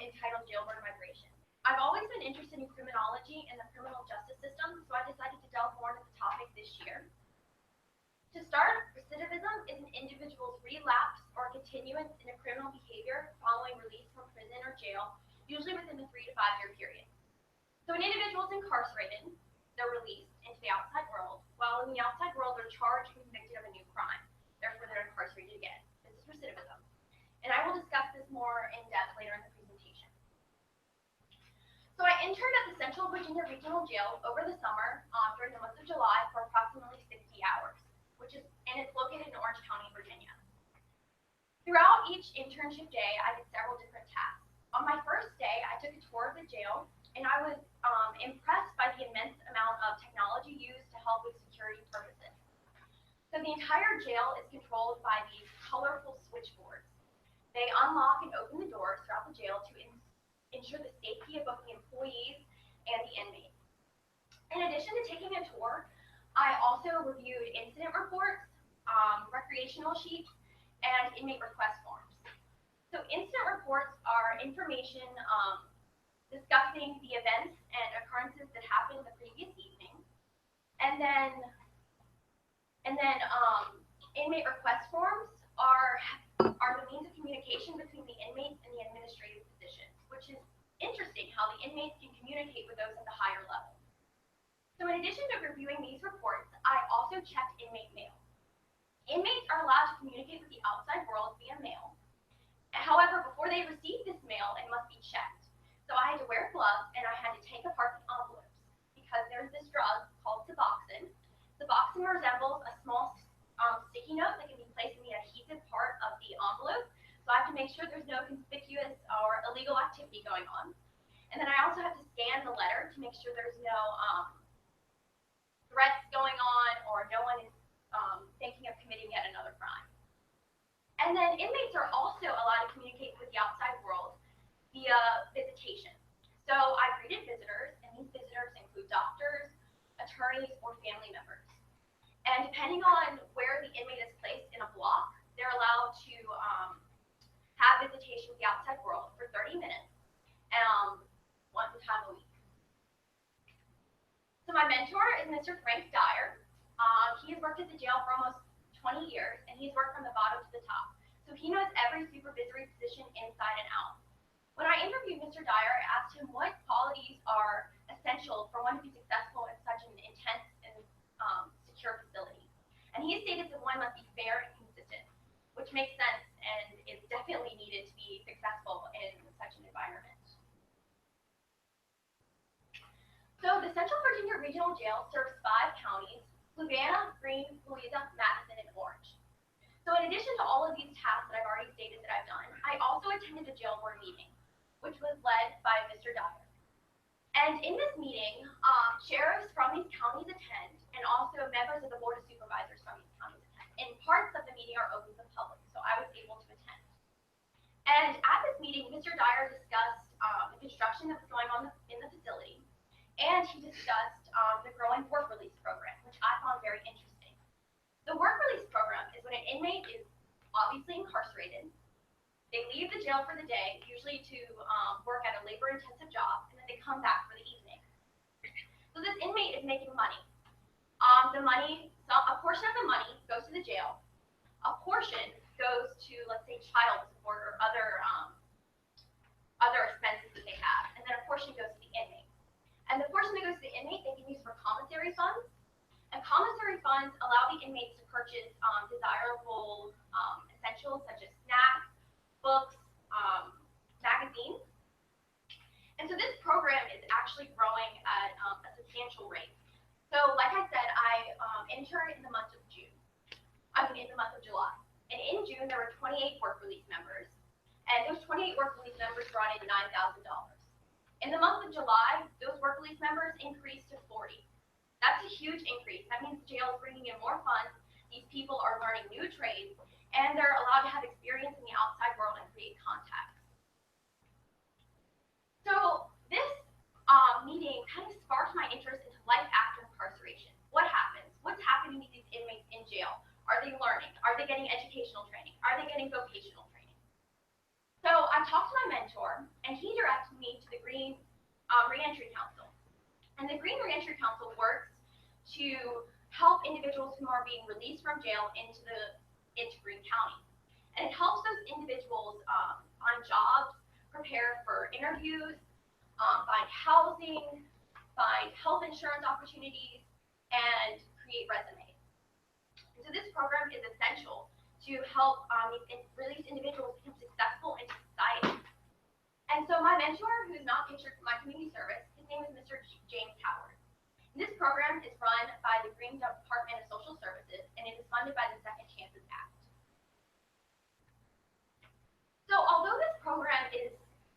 entitled Jailbird Migration. I've always been interested in criminology and the criminal justice system, so I decided to delve more into the topic this year. To start, recidivism is an individual's relapse or continuance in a criminal behavior following release from prison or jail, usually within a 3 to 5 year period. So an individual is incarcerated, they're released into the outside world, while in the outside world they're charged and convicted of a new crime. Therefore, they're incarcerated again. This is recidivism. And I will discuss this more in depth later in the presentation. So I interned at the Central Virginia Regional Jail over the summer during the month of July for approximately 60 hours, and it's located in Orange County, Virginia. Throughout each internship day, I did several different tasks. On my first day, I took a tour of the jail, and I was impressed by the immense amount of technology used to help with security purposes. So the entire jail is controlled by these colorful switchboards. They unlock and open the doors throughout the jail to ensure the safety of both the employees and the inmates. In addition to taking a tour, I also reviewed incident reports, recreational sheets, and inmate request forms. So incident reports are information discussing the events and occurrences that happened the previous evening. And then inmate request forms are the means of communication between the inmates and the administrative physicians, which is interesting how the inmates can communicate with those at the higher level. So in addition to reviewing these reports, I also checked inmate mail. Inmates are allowed to communicate with the outside world via mail. However, before they receive this mail, it must be checked. So I had to wear gloves and I had to take apart the envelopes because there's this drug called Suboxone. Suboxone resembles a small sticky note that can be placed in the adhesive part of the envelope. So I have to make sure there's no conspicuous or illegal activity going on. And then I also have to scan the letter to make sure there's no threats going on or no one is thinking of committing yet another crime. And then inmates are also allowed to communicate with the outside world via visitation. So I greeted visitors, and these visitors include doctors, attorneys, or family members. And depending on where the inmate is placed in a block, they're allowed to have visitation with the outside world for 30 minutes, one time a week. So my mentor is Mr. Frank Dyer. He has worked at the jail for almost 20 years, and he's worked from the bottom to the top. So he knows every supervisory position inside and out. When I interviewed Mr. Dyer, I asked him what qualities are essential for one to be successful in such an intense and secure facility. And he stated that one must be fair and consistent, which makes sense and is definitely needed to be successful in such an environment. So the Central Virginia Regional Jail serves 5 counties: Fluvanna, Greene, Louisa, Madison, and Orange. So in addition to all of these tasks that I've already stated that I've done, I also attended a jail board meeting, which was led by Mr. Dyer. And in this meeting, sheriffs from these counties attend, and also members of the Board of Supervisors from these counties attend. And parts of the meeting are open to the public, so I was able to attend. And at this meeting, Mr. Dyer discussed the construction that was going on in the facility, and he discussed the growing work release program, which I found very interesting. The work release program is when an inmate is obviously incarcerated. They leave the jail for the day, usually to work at a labor-intensive job, and then they come back for the evening. So this inmate is making money. A portion of the money goes to the jail. A portion goes to, let's say, child support or other expenses that they have, and then a portion goes to the inmate. And the portion that goes to the inmate, they can use for commissary funds. And commissary funds allow the inmates to purchase desirable essentials such as snacks, books, magazines. And so this program is actually growing at a substantial rate. So like I said, I interned in the month of July. And in June, there were 28 work release members. And those 28 work release members brought in $9,000. In the month of July, those work release members increased to 40. That's a huge increase. That means the jail is bringing in more funds. These people are learning new trades, and they're allowed to have experience in the outside world and create contacts. So this meeting kind of sparked my interest into life after incarceration. What happens? What's happening to these inmates in jail? Are they learning? Are they getting educational training? Are they getting vocational training? So I talked to my mentor, and he directed me to the Green Reentry Council. And the Green Reentry Council works to help individuals who are being released from jail into Greene County. And it helps those individuals find jobs, prepare for interviews, find housing, find health insurance opportunities, and create resumes. And so this program is essential to help these released individuals become successful in society. And so my mentor, who's not pictured from my community service, his name is Mr. James Howard. And this program is run by the Green Department of Social Services, and it is funded by the Second Chances Act. So although this program is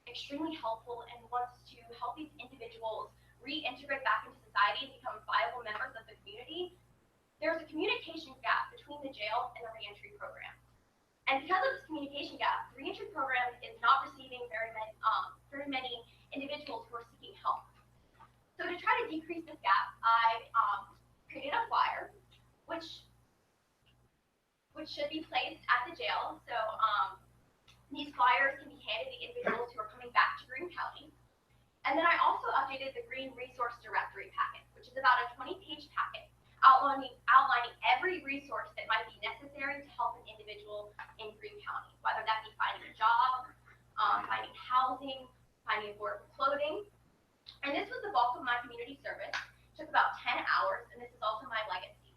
extremely helpful and wants to help these individuals reintegrate back into society and become viable members of the community, there's a communication gap between the jail and the reentry program. And because of this communication gap, the reentry program is not receiving very many individuals who are seeking help. So to try to decrease this gap, I created a flyer, which should be placed at the jail. So these flyers can be handed to individuals who are coming back to Greene County. And then I also updated the Green Resource Directory packet, which is about a 20-page packet outlining every resource that might be necessary to help an individual in Greene County, whether that be finding a job, finding housing, finding affordable clothing. And this was the bulk of my community service. It took about 10 hours, and this is also my legacy.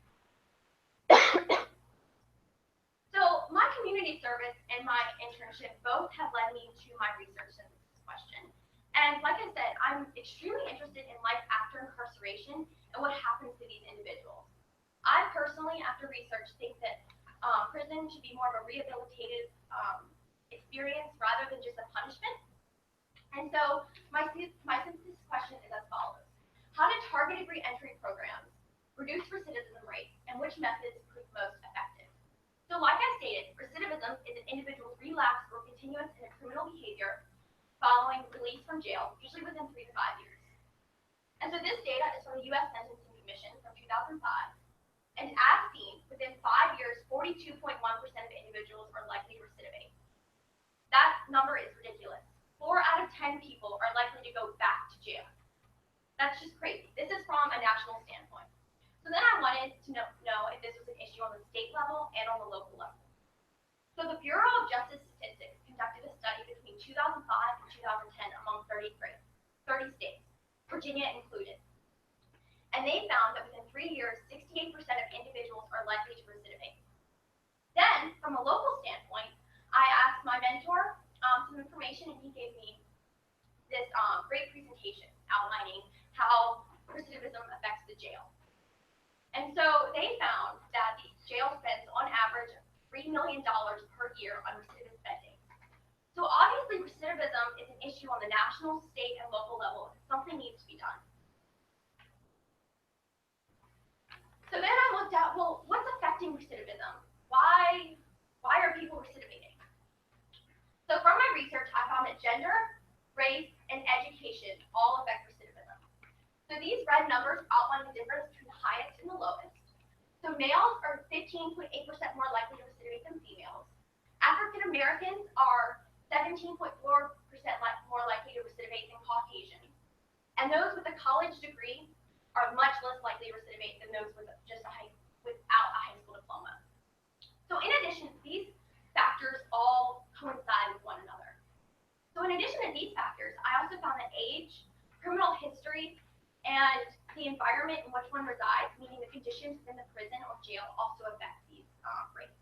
So my community service and my internship both have led me to my research into this question. And like I said, I'm extremely interested in life after incarceration and what happens to these individuals. I personally, after research, think that prison should be more of a rehabilitative experience rather than just a punishment. And so my synthesis question is as follows. How did targeted reentry programs reduce recidivism rates, and which methods prove most effective? So like I stated, recidivism is an individual's relapse or continuance in a criminal behavior following release from jail, usually within 3 to 5 years. And so this data is from the U.S. Sentencing Commission from 2005. And as seen, within 5 years, 42.1% of individuals are likely to recidivate. That number is ridiculous. 4 out of 10 people are likely to go back to jail. That's just crazy. This is from a national standpoint. So then I wanted to know if this was an issue on the state level and on the local level. So the Bureau of Justice Statistics conducted a study between 2005 and 2010 among 30 states, Virginia included. And they found that within 3 years, 68% of individuals are likely to recidivate. Then, from a local standpoint, I asked my mentor some information, and he gave me this great presentation outlining how recidivism affects the jail. And so they found that the jail spends, on average, $3 million per year on recidivist spending. So obviously, recidivism is an issue on the national, state, and local level, and something needs to be done. So then I looked at, well, what's affecting recidivism? Why are people recidivating? So from my research, I found that gender, race, and education all affect recidivism. So these red numbers outline the difference between the highest and the lowest. So males are 15.8% more likely to recidivate than females. African Americans are 17.4% more likely to recidivate than Caucasian. And those with a college degree are much less likely to recidivate than those with just without a high school diploma. So in addition, these factors all coincide with one another. So in addition to these factors, I also found that age, criminal history, and the environment in which one resides, meaning the conditions within the prison or jail, also affect these rates.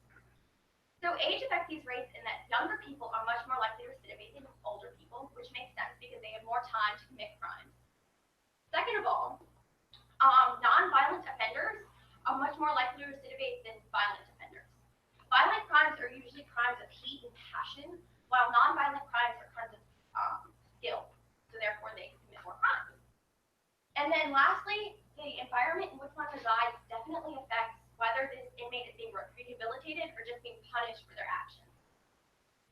So age affects these rates in that younger people are much more likely to recidivate than older people, which makes sense because they have more time to commit crimes. Second of all, non-violent offenders are much more likely to recidivate than violent offenders. Violent crimes are usually crimes of heat and passion, while non-violent crimes are crimes of skill, so therefore they commit more crimes. And then lastly, the environment in which one resides definitely affects whether this inmate is being rehabilitated or just being punished for their actions.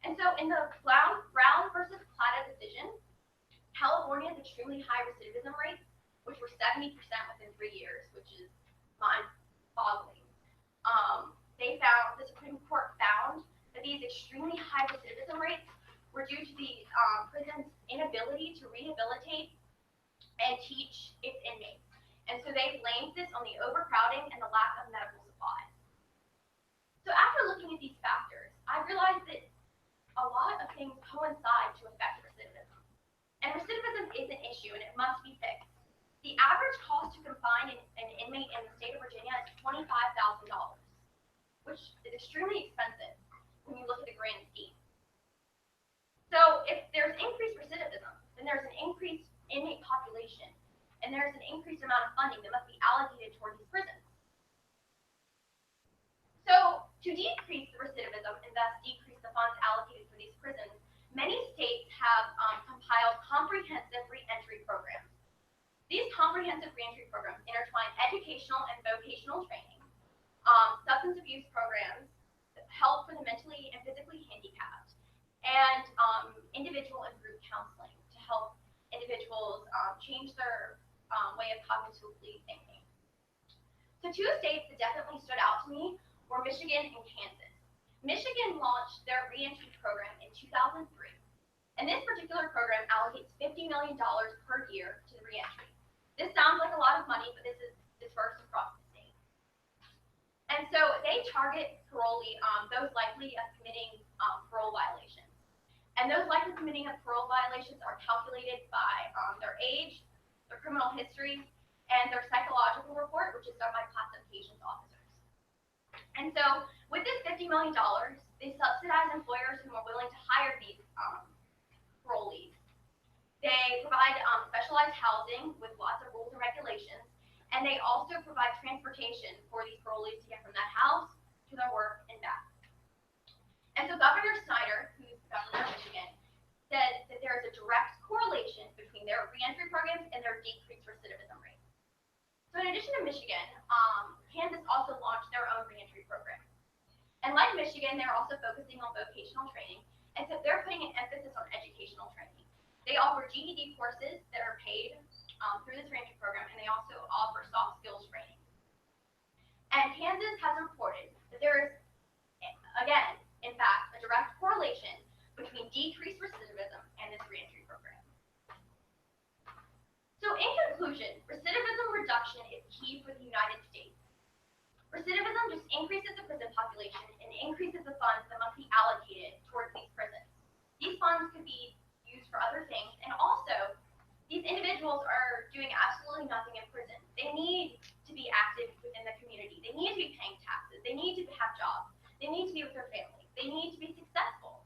And so in the Brown versus Plata decision, California's extremely high recidivism rates, which were 70% within 3 years, which is mind-boggling. The Supreme Court found that these extremely high recidivism rates were due to the prison's inability to rehabilitate and teach its inmates. And so they blamed this on the overcrowding and the lack of medical supplies. So after looking at these factors, I realized that a lot of things coincide to affect recidivism. And recidivism is an issue and it must be fixed. The average cost to confine an inmate in the state of Virginia is $25,000, which is extremely expensive when you look at the grand scheme. So if there's increased recidivism, then there's an increased inmate population, and there's an increased amount of funding that must be allocated toward these prisons. So to decrease the recidivism and thus decrease the funds allocated for these prisons, many states have compiled comprehensive reentry programs. These comprehensive reentry programs intertwine educational and vocational training, substance abuse programs, help for the mentally and physically handicapped, and individual and group counseling to help individuals change their way of cognitively thinking. So two states that definitely stood out to me were Michigan and Kansas. Michigan launched their reentry program in 2003, and this particular program allocates $50 million per year to the reentry. This sounds like a lot of money, but this is dispersed across the state. And so they target parolee, those likely of committing parole violations. And those likely committing of parole violations are calculated by their age, their criminal history, and their psychological report, which is done by classifications officers. And so with this $50 million, they subsidize employers who are willing to hire these parolees. They provide specialized housing with lots of rules and regulations, and they also provide transportation for these parolees to get from that house to their work and back. And so Governor Snyder, who's the governor of Michigan, said that there is a direct correlation between their reentry programs and their decreased recidivism rate. So in addition to Michigan, Kansas also launched their own reentry program. And like Michigan, they're also focusing on vocational training, and so they're putting an emphasis on educational training. They offer GED courses that are paid through this reentry program, and they also offer soft skills training. And Kansas has reported that there is, again, in fact, a direct correlation between decreased recidivism and this reentry program. So in conclusion, recidivism reduction is key for the United States. Recidivism just increases the prison population and increases the funds that must be allocated towards these prisons. These funds could be used for other things, and also these individuals are doing absolutely nothing in prison. They need to be active within the community. They need to be paying taxes. They need to have jobs. They need to be with their family. They need to be successful.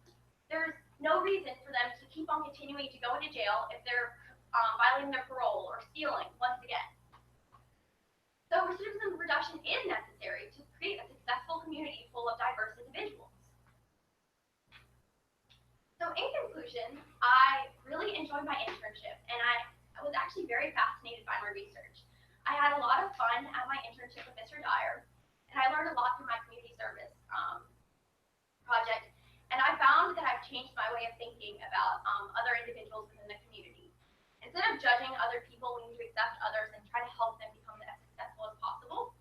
There's no reason for them to keep on continuing to go into jail if they're violating their parole or stealing once again. So recidivism reduction is necessary to create a successful community full of diverse individuals. So in conclusion, I really enjoyed my internship, and I was actually very fascinated by my research. I had a lot of fun at my internship with Mr. Dyer, and I learned a lot through my community service project, and I found that I've changed my way of thinking about other individuals within the community. Instead of judging other people, we need to accept others and try to help them become as successful as possible.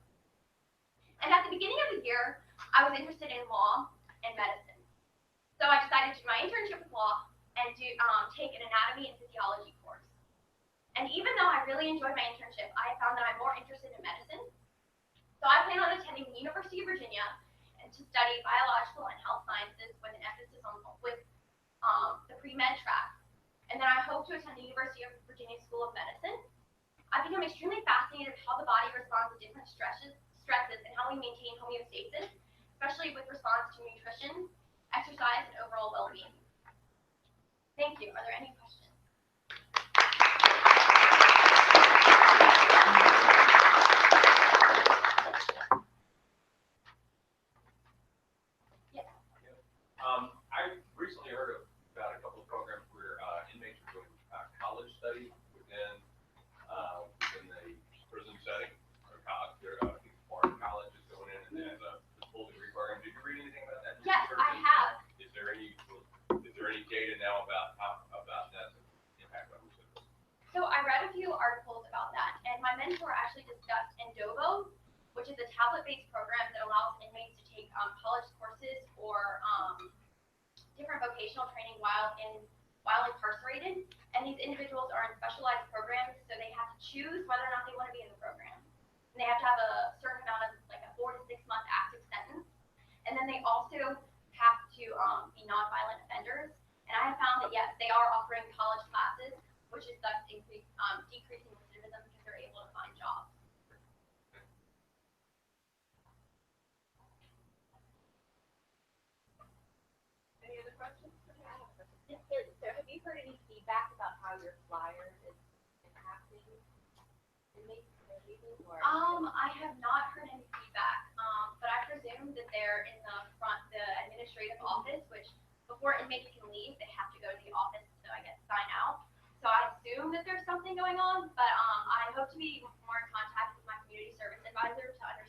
And at the beginning of the year, I was interested in law and medicine. So I decided to do my internship with law and take an anatomy and physiology course. And even though I really enjoyed my internship, I found that I'm more interested in medicine. So I plan on attending the University of Virginia and to study biological and health sciences with an emphasis on the pre-med track. And then I hope to attend the University of Virginia School of Medicine. I've become extremely fascinated with how the body responds to different stresses and how we maintain homeostasis, especially with response to nutrition, exercise, and overall well-being. Thank you. Are there any questions? Yes. I recently heard about a couple of programs where inmates are doing college study within the prison setting, or foreign colleges going in and they have a full degree program. Did you read anything about that? Yes, I have. Is there any data now about that impact on recidivism? So I read a few articles about that, and my mentor actually discussed Endovo, which is a tablet-based program that allows inmates to take college courses or different vocational training while in while incarcerated, and these individuals are in specialized programs, so they have to choose whether or not they want to be in the program. And they have to have a certain amount of, like a 4 to 6 month active sentence. And then they also have to be nonviolent offenders. And I have found that yes, they are offering college classes, which is thus decreasing recidivism because they're able to find jobs. Any other questions? Yes, so have you heard any feedback about how your flyer is impacting inmates behavior? I have not heard any feedback, but I presume that they're in the administrative office, which before inmates can leave, they have to go to the office to, I guess, sign out. So I assume that there's something going on, but I hope to be more in contact with my community service advisor to understand